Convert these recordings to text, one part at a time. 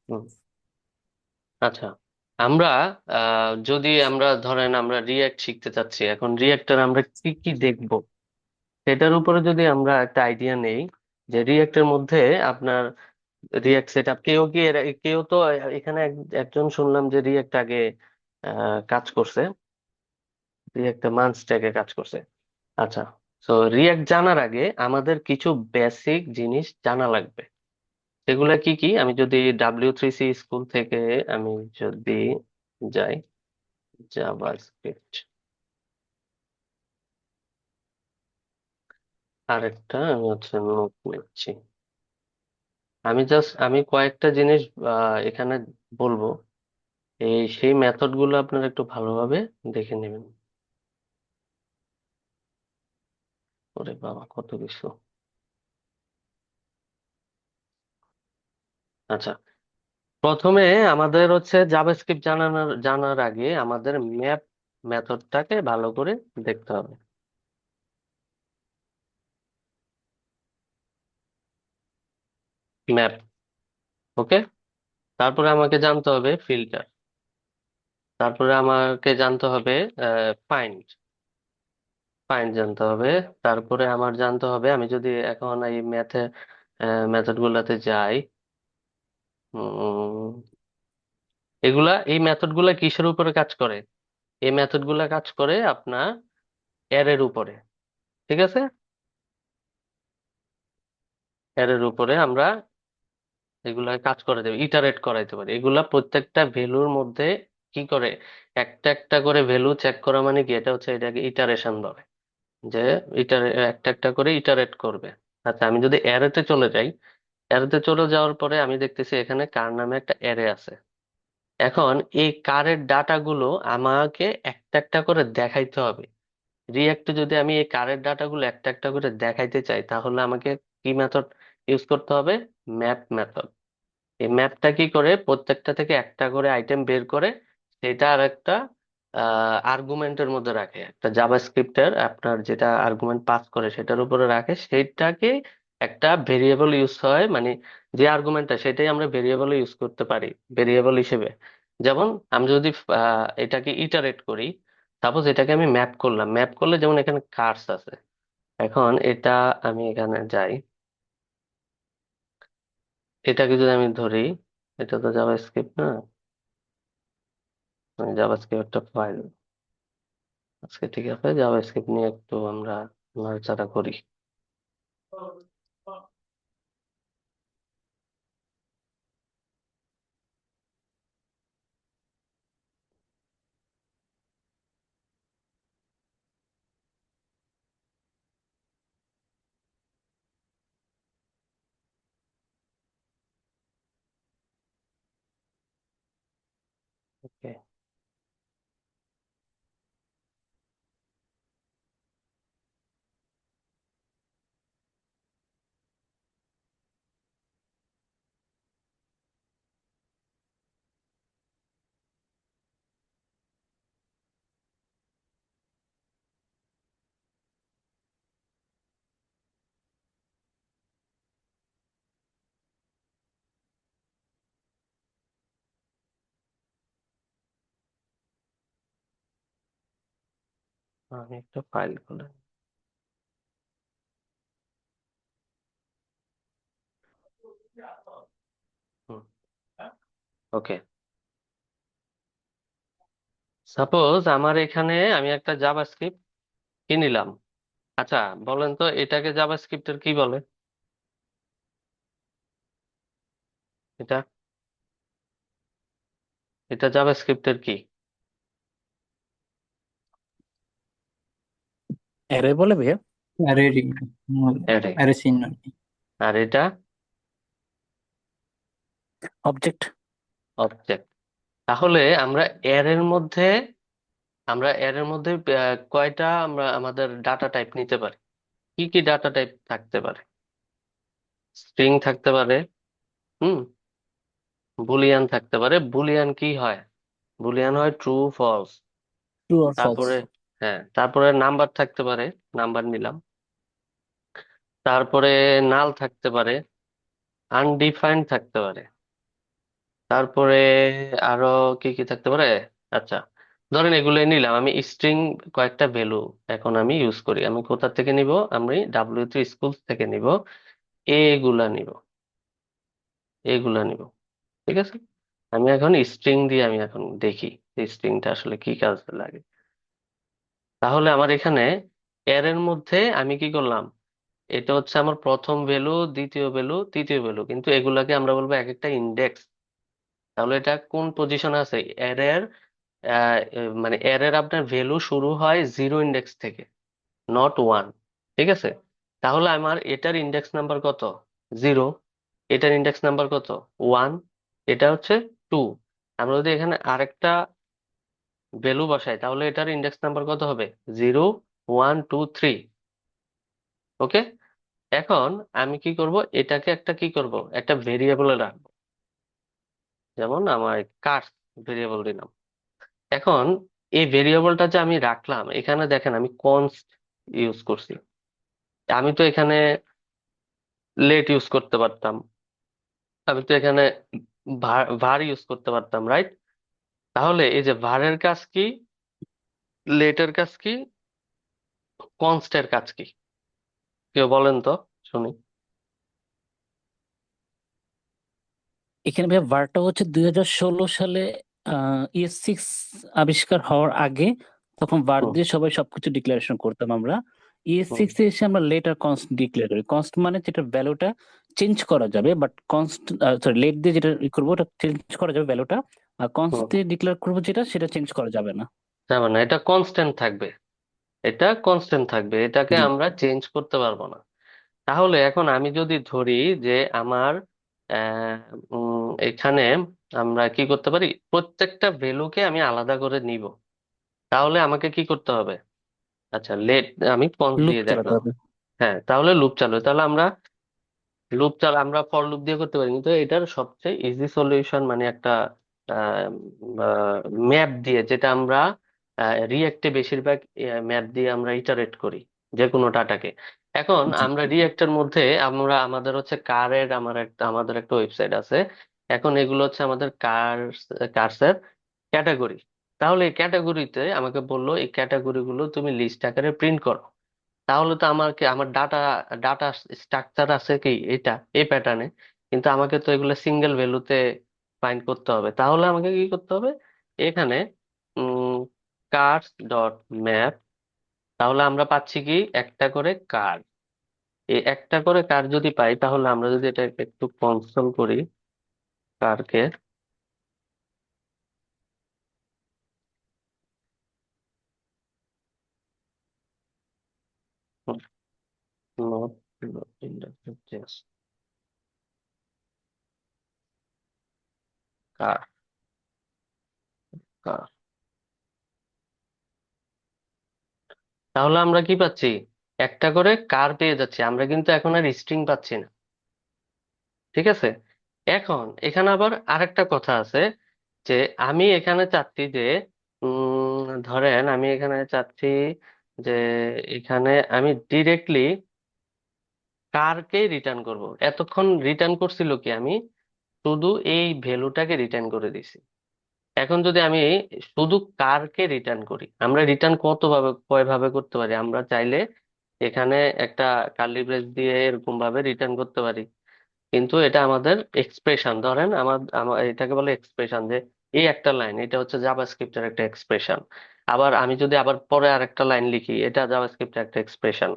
হুম, আচ্ছা। আমরা যদি আমরা ধরেন আমরা রিয়েক্ট শিখতে চাচ্ছি, এখন রিয়েক্টর আমরা কি কি দেখব সেটার উপরে যদি আমরা একটা আইডিয়া নেই, যে রিয়েক্টের মধ্যে আপনার রিয়েক্ট সেট আপ, কেউ তো এখানে একজন শুনলাম যে রিয়েক্ট আগে কাজ করছে, রিয়েক্ট মান্থ স্ট্যাকে কাজ করছে। আচ্ছা, তো রিয়েক্ট জানার আগে আমাদের কিছু বেসিক জিনিস জানা লাগবে। সেগুলা কি কি, আমি যদি W3C স্কুল থেকে আমি যদি যাই, জাভাস্ক্রিপ্ট, আরেকটা আমি হচ্ছে নোট নিচ্ছি। আমি কয়েকটা জিনিস এখানে বলবো, সেই মেথড গুলো আপনারা একটু ভালোভাবে দেখে নেবেন। ওরে বাবা, কত কিছু! আচ্ছা, প্রথমে আমাদের হচ্ছে জাভাস্ক্রিপ্ট জানার আগে আমাদের ম্যাপ মেথডটাকে ভালো করে দেখতে হবে। ম্যাপ, ওকে। তারপরে আমাকে জানতে হবে ফিল্টার, তারপরে আমাকে জানতে হবে ফাইন্ড, ফাইন্ড জানতে হবে। তারপরে আমার জানতে হবে, আমি যদি এখন এই মেথড গুলাতে যাই, উম, এই মেথড গুলা কিসের উপরে কাজ করে? এই মেথড গুলা কাজ করে আপনার অ্যারের উপরে, ঠিক আছে। অ্যারের উপরে আমরা এগুলা কাজ করে দেবে, ইটারেট করাইতে পারি। এগুলা প্রত্যেকটা ভ্যালুর মধ্যে কি করে, একটা একটা করে ভ্যালু চেক করা, মানে কি, এটা হচ্ছে এটাকে ইটারেশন বলে, যে একটা একটা করে ইটারেট করবে। আচ্ছা, আমি যদি অ্যারেতে চলে যাই, অ্যারেতে চলে যাওয়ার পরে আমি দেখতেছি এখানে কার নামে একটা অ্যারে আছে। এখন এই কারের ডাটাগুলো আমাকে একটা একটা করে দেখাইতে হবে। রিয়াক্টে যদি আমি এই কারের ডাটাগুলো একটা একটা করে দেখাইতে চাই, তাহলে আমাকে কি মেথড ইউজ করতে হবে? Map method. এই ম্যাপটা কি করে, প্রত্যেকটা থেকে একটা করে আইটেম বের করে সেটা আর একটা আর্গুমেন্টের মধ্যে রাখে, একটা জাভাস্ক্রিপ্টের আপনার যেটা আর্গুমেন্ট পাস করে সেটার উপরে রাখে, সেটাকে একটা ভেরিয়েবল ইউজ হয়, মানে যে আর্গুমেন্টটা সেটাই আমরা ভেরিয়েবল ইউজ করতে পারি, ভেরিয়েবল হিসেবে। যেমন আমি যদি এটাকে ইটারেট করি, সাপোজ এটাকে আমি ম্যাপ করলাম, ম্যাপ করলে যেমন এখানে কার্স আছে। এখন এটা, আমি এখানে যাই, এটাকে যদি আমি ধরি, এটা তো জাভাস্ক্রিপ্ট না, জাভাস্ক্রিপ্ট একটা ফাইল। আজকে ঠিক আছে, জাভাস্ক্রিপ্ট নিয়ে একটু আমরা নাড়াচাড়া করি। ওকে। আমি একটা ফাইল খুলে, ওকে। সাপোজ আমার এখানে আমি একটা জাভাস্ক্রিপ্ট কিনিলাম। আচ্ছা, বলেন তো এটাকে জাভাস্ক্রিপ্টের কি বলে? এটা এটা জাভাস্ক্রিপ্টের কি? অ্যারে বলে ভাইয়া। Array array. অ্যারে চিহ্ন। আর এটা অবজেক্ট। অবজেক্ট। তাহলে আমরা এর মধ্যে কয়টা আমরা আমাদের ডাটা টাইপ নিতে পারি? কি কি ডাটা টাইপ থাকতে পারে? স্ট্রিং থাকতে পারে, হুম, বুলিয়ান থাকতে পারে। বুলিয়ান কি হয়? বুলিয়ান হয় true false. True or false. তারপরে, হ্যাঁ, তারপরে নাম্বার থাকতে পারে, নাম্বার নিলাম। তারপরে নাল থাকতে পারে, আনডিফাইন্ড থাকতে পারে, তারপরে আরো কি কি থাকতে পারে? আচ্ছা, ধরেন এগুলো নিলাম আমি স্ট্রিং কয়েকটা ভ্যালু। এখন আমি ইউজ করি, আমি কোথা থেকে নিব? আমি W3 স্কুল থেকে নিব, এগুলা নিব, এগুলা নিব। ঠিক আছে, আমি এখন স্ট্রিং দিয়ে আমি এখন দেখি স্ট্রিংটা আসলে কি কাজে লাগে। তাহলে আমার এখানে এর এর মধ্যে আমি কি করলাম, এটা হচ্ছে আমার প্রথম ভ্যালু, দ্বিতীয় ভ্যালু, তৃতীয় ভ্যালু, কিন্তু এগুলাকে আমরা বলবো এক একটা ইন্ডেক্স। তাহলে এটা কোন পজিশনে আছে এর এর? মানে এর এর আপনার ভ্যালু শুরু হয় জিরো ইন্ডেক্স থেকে, নট ওয়ান। ঠিক আছে, তাহলে আমার এটার ইন্ডেক্স নাম্বার কত? জিরো। এটার ইন্ডেক্স নাম্বার কত? ওয়ান। এটা হচ্ছে টু। আমরা যদি এখানে আরেকটা ভ্যালু বসাই তাহলে এটার ইন্ডেক্স নাম্বার কত হবে? Zero, one, two, three. Okay, এখন আমি কি করব, এটাকে একটা কি করব, একটা ভেরিয়েবলে রাখবো। যেমন আমার কার ভেরিয়েবল দিলাম। এখন এই ভেরিয়েবলটা যে আমি রাখলাম, এখানে দেখেন আমি কনস্ট ইউজ করছি। আমি তো এখানে লেট ইউজ করতে পারতাম, আমি তো এখানে ভার ইউজ করতে পারতাম, রাইট? তাহলে এই যে ভারের কাজ কি, লেটের কাজ কি, কনস্টের কাজ কি? কেউ বলেন তো, শুনি। এখানে ভাইয়া ভারটা হচ্ছে 2016 সালে ES6 আবিষ্কার হওয়ার আগে, তখন var হুম, দিয়ে সবাই সবকিছু ডিক্লারেশন করতাম আমরা। হুম, ES6 এ এসে আমরা লেট আর কনস্ট ডিক্লেয়ার করি। কনস্ট মানে যেটা ভ্যালুটা চেঞ্জ করা যাবে, বাট কনস্ট সরি লেট দিয়ে যেটা করবো ওটা চেঞ্জ করা যাবে ভ্যালুটা, আর কনস্ট হুম। দিয়ে ডিক্লেয়ার করবো যেটা সেটা চেঞ্জ করা যাবে না। যাবে না, এটা কনস্ট্যান্ট থাকবে, এটা কনস্ট্যান্ট থাকবে, এটাকে জি। আমরা চেঞ্জ করতে পারবো না। তাহলে এখন আমি যদি ধরি যে আমার আহ, এখানে আমরা কি করতে পারি, প্রত্যেকটা ভ্যালুকে আমি আলাদা করে নিব। তাহলে আমাকে কি করতে হবে? আচ্ছা, লেট আমি কনস্ট লুপ দিয়ে চালাতে দেখলাম। হবে। হ্যাঁ, তাহলে লুপ চালু, তাহলে আমরা আমরা ফর লুপ দিয়ে করতে পারি, কিন্তু এটার সবচেয়ে ইজি সলিউশন মানে একটা ম্যাপ দিয়ে, যেটা আমরা রিয়েক্টে বেশিরভাগ ম্যাপ দিয়ে আমরা ইটারেট করি যে কোনো ডাটাকে। এখন জি। আমরা রিয়েক্টের মধ্যে আমরা আমাদের হচ্ছে কারের আমাদের একটা ওয়েবসাইট আছে। এখন এগুলো হচ্ছে আমাদের কার্সের ক্যাটাগরি। তাহলে এই ক্যাটাগরিতে আমাকে বললো এই ক্যাটাগরি গুলো তুমি লিস্ট আকারে প্রিন্ট করো। তাহলে তো আমাকে আমার ডাটা ডাটা স্ট্রাকচার আছে কি এটা, এই প্যাটার্নে, কিন্তু আমাকে তো এগুলো সিঙ্গেল ভ্যালুতে ফাইন্ড করতে হবে। তাহলে আমাকে কি করতে হবে, এখানে কার্স ডট ম্যাপ। তাহলে আমরা পাচ্ছি কি, একটা করে কার। এই একটা করে কার যদি পাই, তাহলে আমরা যদি এটা একটু কনসোল করি কারকে, কার, কার। তাহলে আমরা কি পাচ্ছি, একটা করে কার পেয়ে যাচ্ছি, আমরা কিন্তু এখন আর স্ট্রিং পাচ্ছি না। ঠিক আছে, এখন এখানে আবার আরেকটা কথা আছে, যে আমি এখানে চাচ্ছি যে ধরেন আমি এখানে চাচ্ছি যে এখানে আমি ডিরেক্টলি কারকে রিটার্ন করব। এতক্ষণ রিটার্ন করছিল কি, আমি শুধু এই ভ্যালুটাকে রিটার্ন করে দিছি। এখন যদি আমি শুধু কারকে রিটার্ন করি, আমরা রিটার্ন কত ভাবে কয় ভাবে করতে পারি, আমরা চাইলে এখানে একটা কার্লি ব্রেস দিয়ে এরকম ভাবে রিটার্ন করতে পারি। কিন্তু এটা আমাদের এক্সপ্রেশন, ধরেন আমার এটাকে বলে এক্সপ্রেশন, যে এই একটা লাইন এটা হচ্ছে জাভাস্ক্রিপ্টের একটা এক্সপ্রেশন। আবার আমি যদি আবার পরে আরেকটা লাইন লিখি, এটা জাভাস্ক্রিপ্টের একটা এক্সপ্রেশন।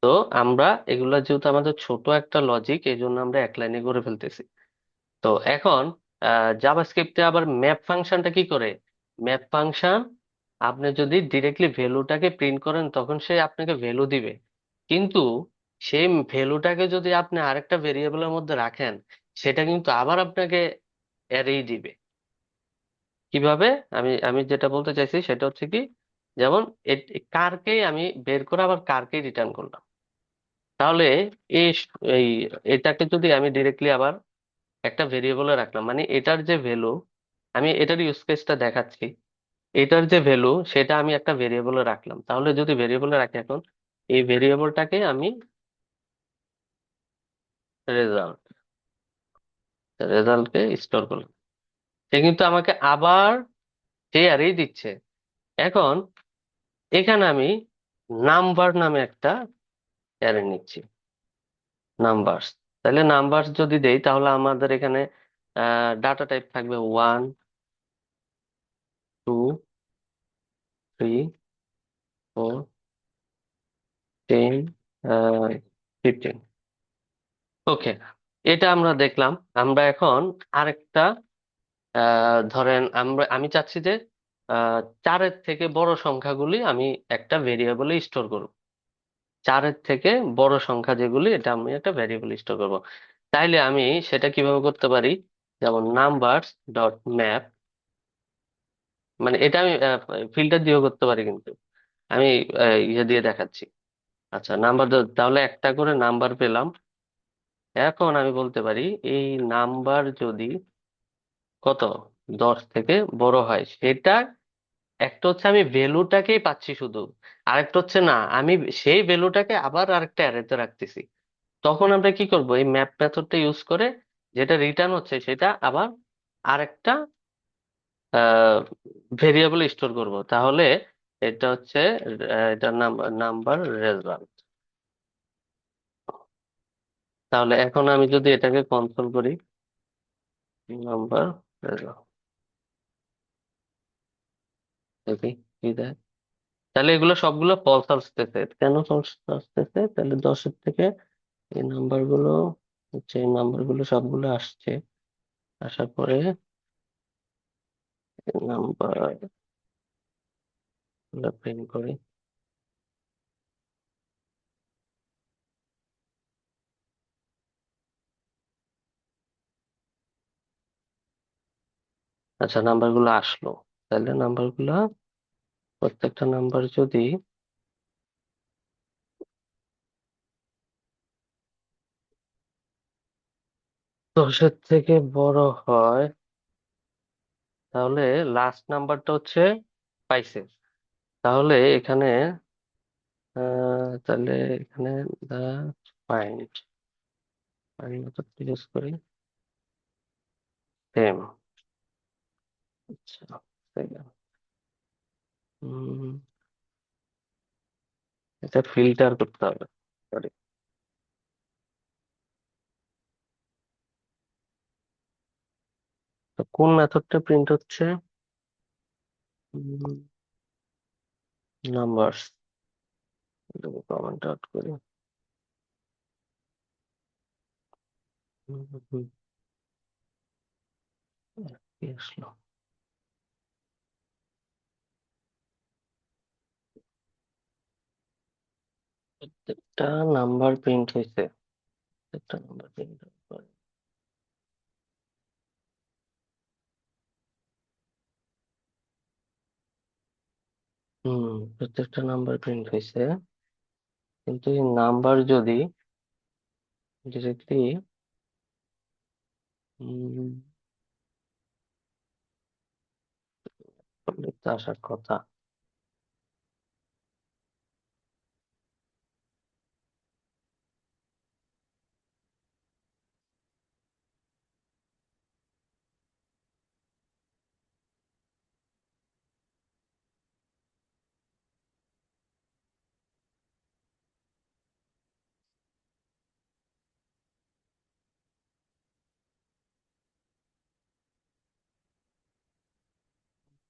তো আমরা এগুলা যেহেতু আমাদের ছোট একটা লজিক, এই জন্য আমরা এক লাইনে করে ফেলতেছি। তো এখন জাভাস্ক্রিপ্টে আবার ম্যাপ ফাংশনটা কি করে, ম্যাপ ফাংশন আপনি যদি ডিরেক্টলি ভ্যালুটাকে প্রিন্ট করেন তখন সে আপনাকে ভ্যালু দিবে, কিন্তু সেই ভ্যালুটাকে যদি আপনি আরেকটা ভেরিয়েবলের মধ্যে রাখেন, সেটা কিন্তু আবার আপনাকে অ্যারেই দিবে। কিভাবে? আমি আমি যেটা বলতে চাইছি সেটা হচ্ছে কি, যেমন কারকেই আমি বের করে আবার কারকেই রিটার্ন করলাম। তাহলে এই এই এটাকে যদি আমি ডিরেক্টলি আবার একটা ভেরিয়েবলে রাখলাম, মানে এটার যে ভ্যালু, আমি এটার ইউজ কেসটা দেখাচ্ছি, এটার যে ভ্যালু সেটা আমি একটা ভেরিয়েবলে রাখলাম। তাহলে যদি ভেরিয়েবলে রাখি, এখন এই ভেরিয়েবলটাকে আমি রেজাল্টকে স্টোর করলাম। সে কিন্তু আমাকে আবার সেই অ্যারেই দিচ্ছে। এখন এখানে আমি নাম্বার নামে একটা অ্যারে নিচ্ছি, নাম্বারস। তাহলে নাম্বারস যদি দেই তাহলে আমাদের এখানে ডাটা টাইপ থাকবে 1 2 3 4 10 15। ওকে, এটা আমরা দেখলাম। আমরা এখন আরেকটা, ধরেন আমি চাচ্ছি যে আহ, 4-এর থেকে বড় সংখ্যাগুলি আমি একটা ভেরিয়েবলে স্টোর করব। 4-এর থেকে বড় সংখ্যা যেগুলি, এটা আমি একটা ভেরিয়েবল স্টোর করব। তাইলে আমি সেটা কিভাবে করতে পারি? যেমন নাম্বারস ডট ম্যাপ, মানে এটা আমি ফিল্টার দিয়েও করতে পারি, কিন্তু আমি ইয়ে দিয়ে দেখাচ্ছি। আচ্ছা, নাম্বার, তাহলে একটা করে নাম্বার পেলাম। এখন আমি বলতে পারি এই নাম্বার যদি কত 10 থেকে বড় হয়, সেটা একটা হচ্ছে আমি ভ্যালুটাকেই পাচ্ছি শুধু, আরেকটা হচ্ছে না, আমি সেই ভ্যালুটাকে আবার আরেকটা অ্যারেতে রাখতেছি। তখন আমরা কি করব, এই ম্যাপ মেথডটা ইউজ করে যেটা রিটার্ন হচ্ছে সেটা আবার আরেকটা ভেরিয়েবল স্টোর করব। তাহলে এটা হচ্ছে এটার নাম নাম্বার রেজাল্ট। তাহলে এখন আমি যদি এটাকে কনসোল করি, নাম্বার রেজাল্ট, দেখি কি দেয়। তাহলে এগুলো সবগুলো ফলস আসতেছে। কেন ফলস আসতেছে? তাহলে 10-এর থেকে এই নাম্বার গুলো হচ্ছে, এই নাম্বার গুলো সবগুলো আসছে, আসার পরে নাম্বার গুলো প্রিন্ট করি। আচ্ছা, নাম্বার গুলো আসলো। তাহলে নাম্বার গুলা, প্রত্যেকটা নাম্বার যদি 10-এর থেকে বড় হয়, তাহলে লাস্ট নাম্বারটা হচ্ছে পাইছে। তাহলে এখানে তাহলে এখানে দা ফাইন্ড, ফাইন্ড মেথড ইউজ করি, সেম। আচ্ছা, হম, এটা ফিল্টার করতে হবে। Sorry, তো কোন মেথডটা প্রিন্ট হচ্ছে? নাম্বারস, কমেন্ট আউট করি। হুম, হুম, হুম, কি আসলো? প্রত্যেকটা নাম্বার প্রিন্ট হয়েছে, প্রত্যেকটা নাম্বার প্রিন্ট করে। প্রত্যেকটা নাম্বার প্রিন্ট হয়েছে, কিন্তু এই নাম্বার যদি ডিরেক্টলি লিখতে আসার কথা।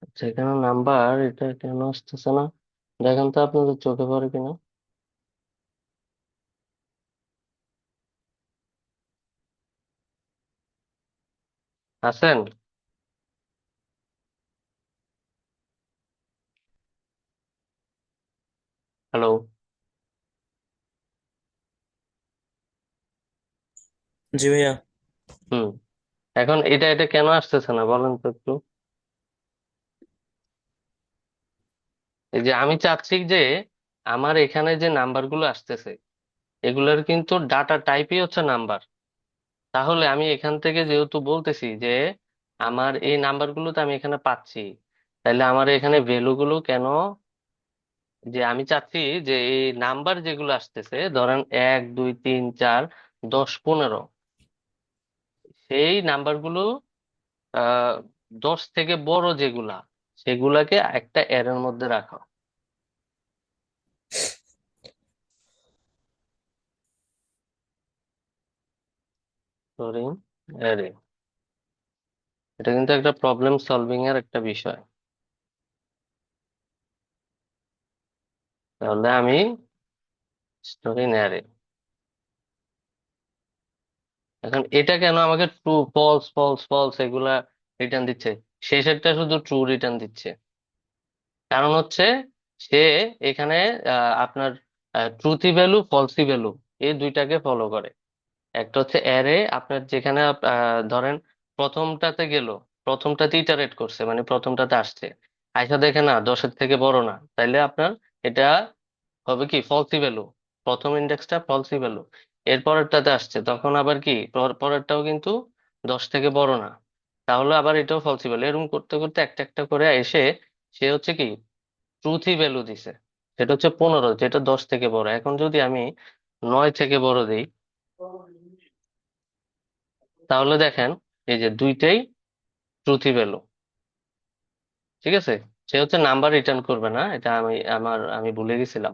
আচ্ছা, এখানে নাম্বার, এটা কেন আসতেছে না? দেখেন তো আপনাদের চোখে পড়ে কিনা। আছেন? হ্যালো? জি ভাইয়া। হুম, এখন এটা এটা কেন আসতেছে না বলেন তো একটু। এই যে আমি চাচ্ছি যে আমার এখানে যে নাম্বারগুলো আসতেছে, এগুলোর কিন্তু ডাটা টাইপই হচ্ছে নাম্বার। তাহলে আমি এখান থেকে যেহেতু বলতেছি যে আমার এই নাম্বারগুলো তো আমি এখানে পাচ্ছি, তাহলে আমার এখানে ভ্যালুগুলো কেন, যে আমি চাচ্ছি যে এই নাম্বার যেগুলো আসতেছে, ধরেন 1 2 3 4 10 15, সেই নাম্বারগুলো 10 থেকে বড় যেগুলা সেগুলাকে একটা অ্যারের মধ্যে রাখো। Sorry, array. এটা কিন্তু একটা প্রবলেম সলভিং এর একটা বিষয়। তাহলে আমি স্টোরিং অ্যারে, এখন এটা কেন আমাকে ট্রু ফলস ফলস ফলস এগুলা রিটার্ন দিচ্ছে, শেষেরটা শুধু ট্রু রিটার্ন দিচ্ছে? কারণ হচ্ছে সে এখানে আপনার ট্রুথি ভ্যালু ফলসি ভ্যালু এই দুইটাকে ফলো করে। একটা হচ্ছে অ্যারে, আপনার যেখানে ধরেন প্রথমটাতে গেল, প্রথমটাতে ইটারেট করছে মানে প্রথমটাতে আসছে, আইসা দেখে না 10-এর থেকে বড় না, তাইলে আপনার এটা হবে কি ফলসি ভ্যালু, প্রথম ইন্ডেক্সটা ফলসি ভ্যালু। এর পরেরটাতে আসছে তখন আবার কি পরেরটাও কিন্তু 10 থেকে বড় না, তাহলে আবার এটাও ফলসি ভ্যালু। এরকম করতে করতে একটা একটা করে এসে সে হচ্ছে কি ট্রুথি ভ্যালু দিছে, সেটা হচ্ছে 15, যেটা 10 থেকে বড়। এখন যদি আমি 9 থেকে বড় দিই, তাহলে দেখেন এই যে দুইটাই ট্রুথি ভ্যালু। ঠিক আছে, সে হচ্ছে নাম্বার রিটার্ন করবে না, এটা আমি ভুলে গেছিলাম।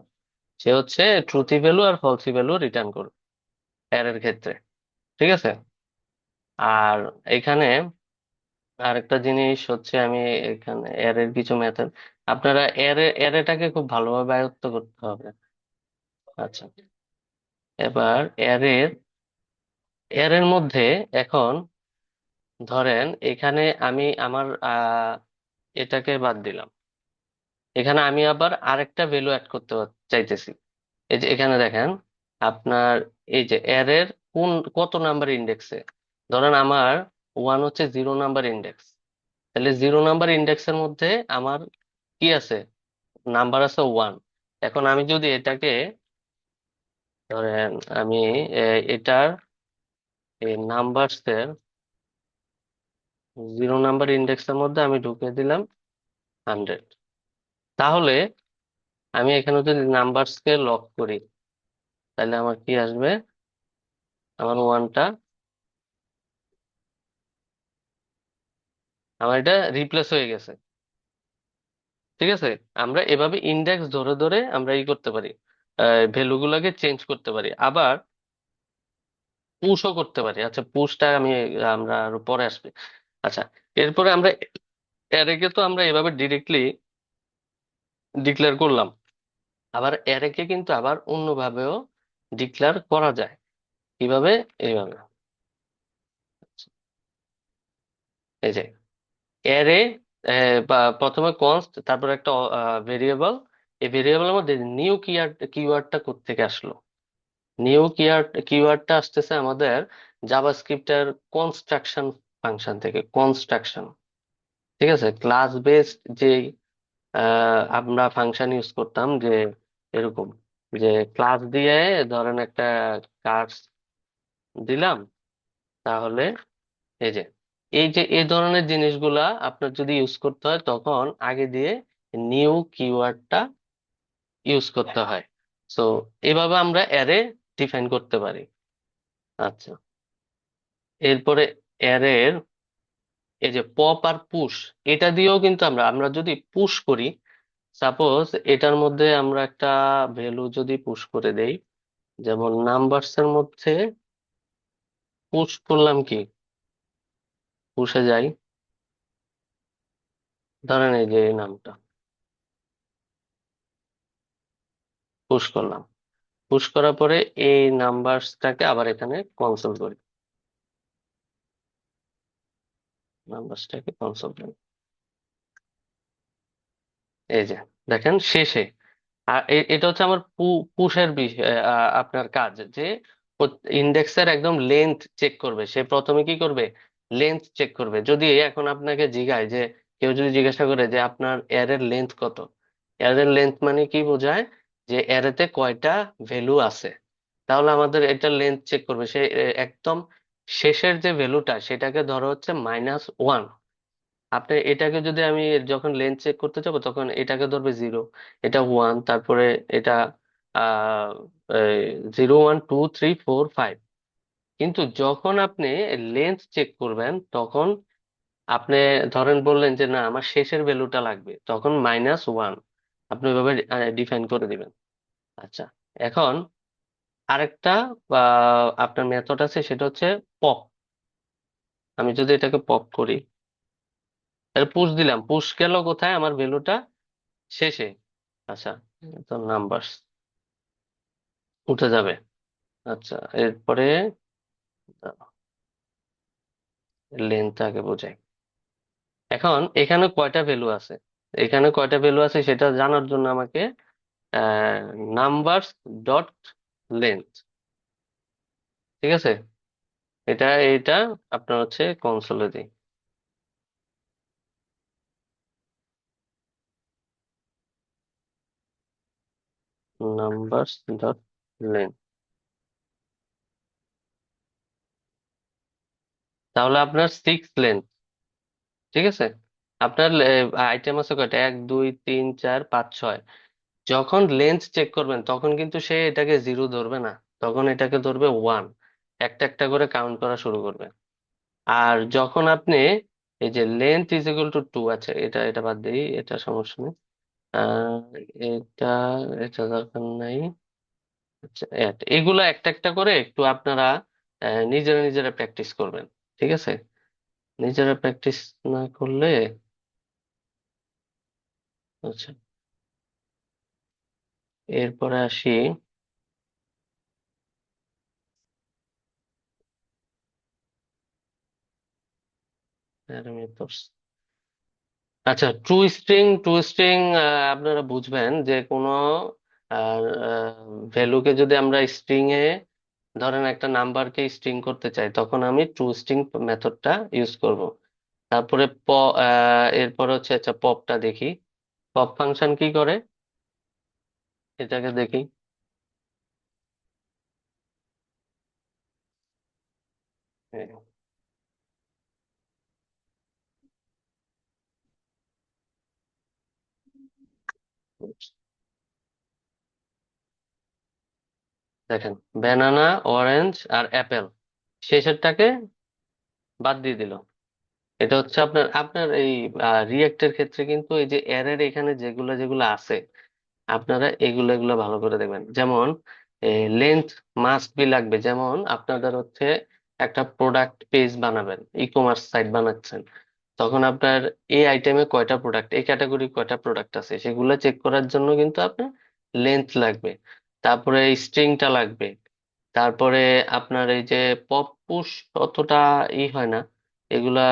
সে হচ্ছে ট্রুথি ভ্যালু আর ফলসি ভ্যালু রিটার্ন করবে এর ক্ষেত্রে। ঠিক আছে। আর এখানে আরেকটা জিনিস হচ্ছে, আমি এখানে এর কিছু মেথড, আপনারা এটাকে খুব ভালোভাবে আয়ত্ত করতে হবে। আচ্ছা, এবার এর মধ্যে এখন ধরেন এখানে আমি আমার এটাকে বাদ দিলাম, এখানে আমি আবার আরেকটা ভ্যালু অ্যাড করতে চাইতেছি। এই যে এখানে দেখেন আপনার এই যে এর কোন কত নাম্বার ইন্ডেক্সে, ধরেন আমার 1 হচ্ছে 0 নাম্বার ইন্ডেক্স, তাহলে 0 নাম্বার ইন্ডেক্সের মধ্যে আমার কি আছে, নাম্বার আছে 1। এখন আমি যদি এটাকে ধরেন আমি এটার এই নাম্বারসের 0 নাম্বার ইন্ডেক্সের মধ্যে আমি ঢুকে দিলাম 100, তাহলে আমি এখানে যদি নাম্বারসকে লক করি, তাহলে আমার কি আসবে, আমার ওয়ানটা, আমার এটা রিপ্লেস হয়ে গেছে। ঠিক আছে, আমরা এভাবে ইন্ডেক্স ধরে ধরে আমরা করতে পারি, ভ্যালু গুলাকে চেঞ্জ করতে পারি, আবার পুশও করতে পারি। আচ্ছা, পুশটা আমরা আরো পরে আসবে। আচ্ছা, এরপরে আমরা অ্যারেকে তো আমরা এভাবে ডিরেক্টলি ডিক্লেয়ার করলাম, আবার অ্যারেকে কিন্তু আবার অন্যভাবেও ডিক্লেয়ার করা যায়। কিভাবে? এইভাবে, এই যে অ্যারে, বা প্রথমে কনস্ট, তারপর একটা ভেরিয়েবল। এই ভেরিয়েবলের মধ্যে নিউ কিওয়ার্ডটা কোত্থেকে আসলো? নিউ কিওয়ার্ডটা আসতেছে আমাদের জাভাস্ক্রিপ্টের কনস্ট্রাকশন ফাংশন থেকে, কনস্ট্রাকশন। ঠিক আছে, ক্লাস বেসড যে আমরা ফাংশন ইউজ করতাম, যে এরকম যে ক্লাস দিয়ে ধরেন একটা কার্স দিলাম, তাহলে এই যে এই ধরনের জিনিসগুলা আপনার যদি ইউজ করতে হয় তখন আগে দিয়ে নিউ কিওয়ার্ডটা ইউজ করতে হয়। সো এভাবে আমরা অ্যারে ডিফাইন করতে পারি। আচ্ছা, এরপরে অ্যারের এই যে পপ আর পুশ, এটা দিয়েও কিন্তু আমরা আমরা যদি পুশ করি, সাপোজ এটার মধ্যে আমরা একটা ভ্যালু যদি পুশ করে দেই, যেমন নাম্বারস এর মধ্যে পুশ করলাম কি, পুশে যাই, ধরেন এই যে এই নামটা পুশ করলাম, পুশ করার পরে এই নাম্বারসটাকে আবার এখানে কনসোল করি, নাম্বারসটাকে কনসোল করি, এই যে দেখেন শেষে। আর এটা হচ্ছে আমার পুশের বিষয়, আপনার কাজ যে ইন্ডেক্সের একদম লেন্থ চেক করবে। সে প্রথমে কি করবে, লেন্থ চেক করবে। যদি এখন আপনাকে জিজ্ঞাসা যে, কেউ যদি জিজ্ঞাসা করে যে আপনার অ্যারের লেন্থ কত, অ্যারের লেন্থ মানে কি বোঝায়, যে অ্যারেতে কয়টা ভ্যালু আছে, তাহলে আমাদের এটা লেন্থ চেক করবে। সে একদম শেষের যে ভ্যালুটা সেটাকে ধরো হচ্ছে -1। আপনি এটাকে যদি আমি যখন লেন্থ চেক করতে যাবো তখন এটাকে ধরবে 0, এটা 1, তারপরে এটা 0, 1, 2, 3, 4, 5। কিন্তু যখন আপনি লেন্থ চেক করবেন তখন আপনি ধরেন বললেন যে না আমার শেষের ভ্যালুটা লাগবে, তখন -1 আপনি ওইভাবে ডিফাইন করে দিবেন। আচ্ছা, এখন আরেকটা বা আপনার মেথড আছে, সেটা হচ্ছে পপ। আমি যদি এটাকে পপ করি, তাহলে পুশ দিলাম, পুশ গেল কোথায়, আমার ভ্যালুটা শেষে। আচ্ছা, তো নাম্বার উঠে যাবে। আচ্ছা, এরপরে লেন্থ আগে বোঝাই। এখন এখানে কয়টা ভ্যালু আছে, এখানে কয়টা ভ্যালু আছে সেটা জানার জন্য আমাকে নাম্বারস ডট লেন্থ, ঠিক আছে, এটা আপনার হচ্ছে কনসোলে দিই। নাম্বারস ডট লেন্থ, তাহলে আপনার 6 লেন্থ, ঠিক আছে। আপনার আইটেম আছে কয়টা, 1 2 3 4 5 6। যখন লেন্থ চেক করবেন তখন কিন্তু সে এটাকে 0 ধরবে না, তখন এটাকে ধরবে 1, একটা একটা করে কাউন্ট করা শুরু করবে। আর যখন আপনি এই যে লেন্থ ইজ ইকুয়াল টু 2 আছে, এটা এটা বাদ দিই, এটা সমস্যা নেই। আহ এটা এটা দরকার নাই। আচ্ছা, এগুলা একটা একটা করে একটু আপনারা নিজেরা নিজেরা প্র্যাকটিস করবেন, ঠিক আছে। নিজেরা প্র্যাকটিস না করলে, আচ্ছা, এরপরে আসি প্যারামিটারস। আচ্ছা, টু স্ট্রিং আপনারা বুঝবেন যে কোনো ভ্যালুকে যদি আমরা স্ট্রিং এ, ধরেন একটা নাম্বারকে স্ট্রিং করতে চাই, তখন আমি টু স্ট্রিং মেথডটা ইউজ করব। তারপরে এরপর হচ্ছে, আচ্ছা পপটা দেখি, পপ ফাংশন কি করে এটাকে দেখি। হ্যাঁ, দেখেন, ব্যানানা, অরেঞ্জ আর অ্যাপেল, শেষেরটাকে বাদ দিয়ে দিল। এটা হচ্ছে আপনার আপনার এই রিয়েক্টের ক্ষেত্রে কিন্তু এই যে এরর এখানে যেগুলো যেগুলো আছে, আপনারা এগুলো এগুলো ভালো করে দেখবেন। যেমন লেন্থ মাস্ট বি লাগবে, যেমন আপনাদের হচ্ছে একটা প্রোডাক্ট পেজ বানাবেন, ই কমার্স সাইট বানাচ্ছেন, তখন আপনার এই আইটেমে কয়টা প্রোডাক্ট, এই ক্যাটাগরি কয়টা প্রোডাক্ট আছে সেগুলো চেক করার জন্য কিন্তু আপনার লেন্থ লাগবে। তারপরে স্ট্রিংটা লাগবে। তারপরে আপনার এই যে পপ পুশ অতটা হয় না, এগুলা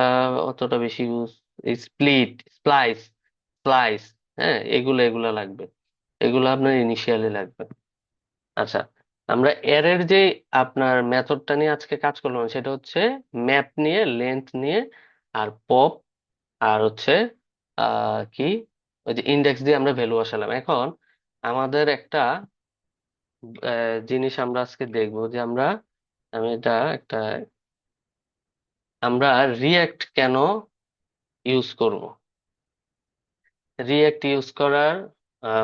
অতটা বেশি ইউজ, স্প্লিট, স্প্লাইস, স্লাইস, হ্যাঁ, এগুলা এগুলা লাগবে, এগুলো আপনার ইনিশিয়ালি লাগবে। আচ্ছা, আমরা এর যে আপনার মেথডটা নিয়ে আজকে কাজ করলাম, সেটা হচ্ছে ম্যাপ নিয়ে, লেন্থ নিয়ে, আর পপ, আর হচ্ছে কি, ওই যে ইন্ডেক্স দিয়ে আমরা ভ্যালু বসালাম। এখন আমাদের একটা জিনিস আমরা আজকে দেখবো যে আমি এটা একটা, আমরা রিয়েক্ট কেন ইউজ করব, রিয়েক্ট ইউজ করার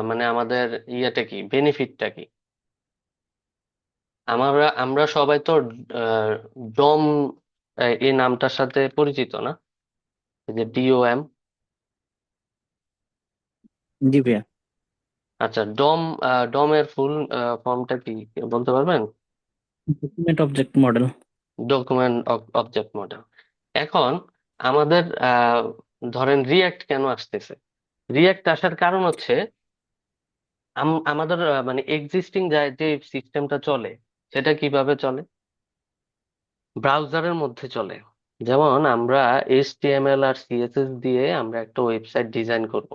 মানে আমাদের ইয়েটা কি, বেনিফিটটা কি। আমরা আমরা সবাই তো ডম এই নামটার সাথে পরিচিত না, এই যে DOM। জি ভাইয়া। আচ্ছা, ডমের ফুল ফর্মটা কি বলতে পারবেন? Document object model. Document object model. এখন আমাদের ধরেন রিয়াক্ট কেন আসতেছে, রিয়াক্ট আসার কারণ হচ্ছে আমাদের মানে এক্সিস্টিং যে সিস্টেমটা চলে, সেটা কিভাবে চলে, ব্রাউজারের মধ্যে চলে। যেমন আমরা HTML আর CSS দিয়ে আমরা একটা ওয়েবসাইট ডিজাইন করব।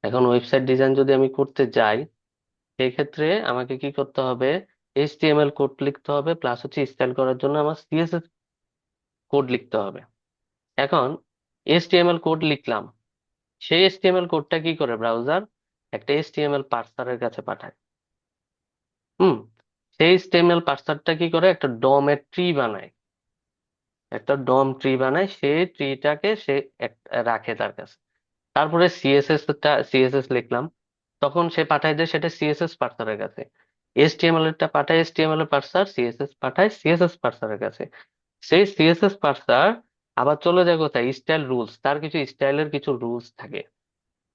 এখন ওয়েবসাইট ডিজাইন যদি আমি করতে যাই, সেই ক্ষেত্রে আমাকে কি করতে হবে, HTML কোড লিখতে হবে, প্লাস হচ্ছে স্টাইল করার জন্য আমার CSS কোড লিখতে হবে। এখন HTML কোড লিখলাম, সেই HTML কোডটা কি করে ব্রাউজার একটা HTML পার্সারের কাছে পাঠায়। হুম, সেই HTML পার্সারটা কি করে, একটা ডমের ট্রি বানায়, একটা ডম ট্রি বানায়, সেই ট্রিটাকে সে রাখে তার কাছে। তারপরে সিএসএস লিখলাম, তখন সে পাঠায় দেয় সেটা সিএসএস পার্সারের কাছে। HTML টা পাঠায় HTML পার্সার, সিএসএস পাঠায় সিএসএস পার্সারের কাছে। সেই সিএসএস পার্সার আবার চলে যায় কোথায়, স্টাইল রুলস, তার কিছু স্টাইলের কিছু রুলস থাকে।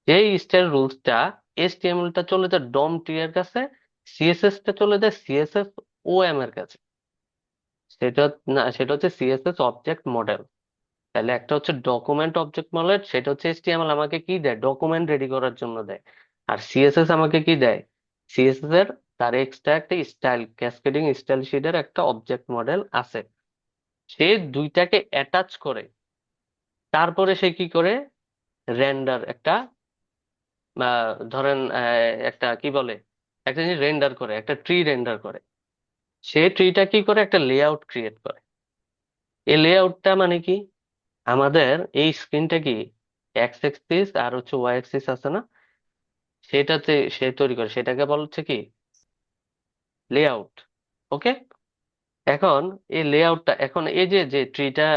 এই স্টাইল রুলসটা, এইচটিএমএল টা চলে যায় ডম ট্রি এর কাছে, সিএসএস টা চলে যায় সিএসএস ওএম এর কাছে। সেটা না, সেটা হচ্ছে সিএসএস অবজেক্ট মডেল। তাহলে একটা হচ্ছে ডকুমেন্ট অবজেক্ট মডেল, সেটা হচ্ছে এইচটিএমএল আমাকে কি দেয়, ডকুমেন্ট রেডি করার জন্য দেয়। আর সিএসএস আমাকে কি দেয়, সিএসএস এর তার এক্সট্রা একটা স্টাইল, ক্যাসকেডিং স্টাইল শিটের একটা অবজেক্ট মডেল আছে। সে দুইটাকে অ্যাটাচ করে তারপরে সে কি করে, রেন্ডার একটা, ধরেন একটা কি বলে, একটা জিনিস রেন্ডার করে, একটা ট্রি রেন্ডার করে। সে ট্রিটা কি করে, একটা লেআউট ক্রিয়েট করে। এই লেআউটটা মানে কি, আমাদের এই স্ক্রিনটা কি এক্স এক্সিস আর হচ্ছে ওয়াই এক্সিস আছে না, সেটাতে সে তৈরি করে, সেটাকে বলা হচ্ছে কি লেআউট। ওকে। এখন এই লেআউটটা, এখন এই যে যে ট্রিটা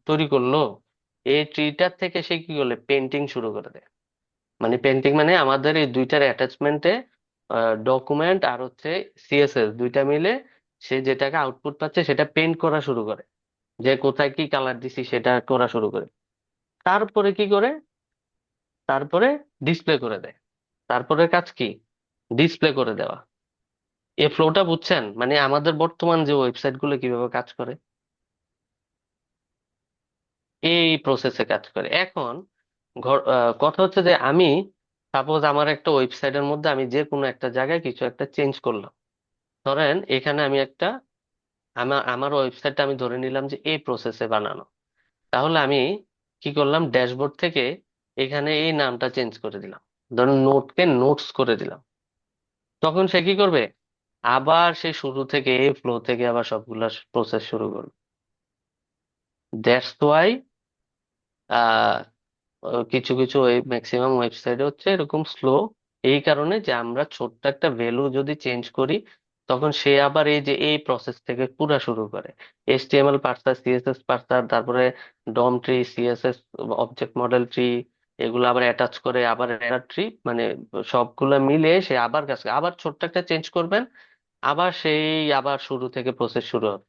তৈরি করলো, এই ট্রিটার থেকে সে কি করলে পেন্টিং শুরু করে দেয়। মানে পেন্টিং মানে আমাদের এই দুইটার অ্যাটাচমেন্টে ডকুমেন্ট আর হচ্ছে সিএসএস দুইটা মিলে সে যেটাকে আউটপুট পাচ্ছে সেটা পেন্ট করা শুরু করে, যে কোথায় কি কালার দিছি সেটা করা শুরু করে। তারপরে কি করে, তারপরে ডিসপ্লে করে দেয়। তারপরে কাজ কি, ডিসপ্লে করে দেওয়া। এই ফ্লোটা বুঝছেন, মানে আমাদের বর্তমান যে ওয়েবসাইট গুলো কিভাবে কাজ করে, এই প্রসেসে কাজ করে। এখন কথা হচ্ছে যে আমি সাপোজ আমার একটা ওয়েবসাইটের মধ্যে আমি যে কোনো একটা জায়গায় কিছু একটা চেঞ্জ করলাম। ধরেন এখানে আমি একটা, আমার আমার ওয়েবসাইটটা আমি ধরে নিলাম যে এই প্রসেসে বানানো। তাহলে আমি কি করলাম, ড্যাশবোর্ড থেকে এখানে এই নামটা চেঞ্জ করে দিলাম, ধরুন নোটকে নোটস করে দিলাম। তখন সে কি করবে, আবার সে শুরু থেকে এই ফ্লো থেকে আবার সবগুলা প্রসেস শুরু করবে। দ্যাটস ওয়াই কিছু কিছু ম্যাক্সিমাম ওয়েবসাইট হচ্ছে এরকম স্লো। এই কারণে যে আমরা ছোট্ট একটা ভ্যালু যদি চেঞ্জ করি, তখন সে আবার এই যে এই প্রসেস থেকে পুরা শুরু করে, এইচটিএমএল পার্সার, সিএসএস পার্সার, তারপরে DOM tree, CSS object model tree, এগুলো আবার অ্যাটাচ করে আবার একটা ট্রি, মানে সবগুলা মিলে সে আবার কাজ, আবার ছোট্ট একটা চেঞ্জ করবেন, আবার সেই আবার শুরু থেকে প্রসেস শুরু হবে।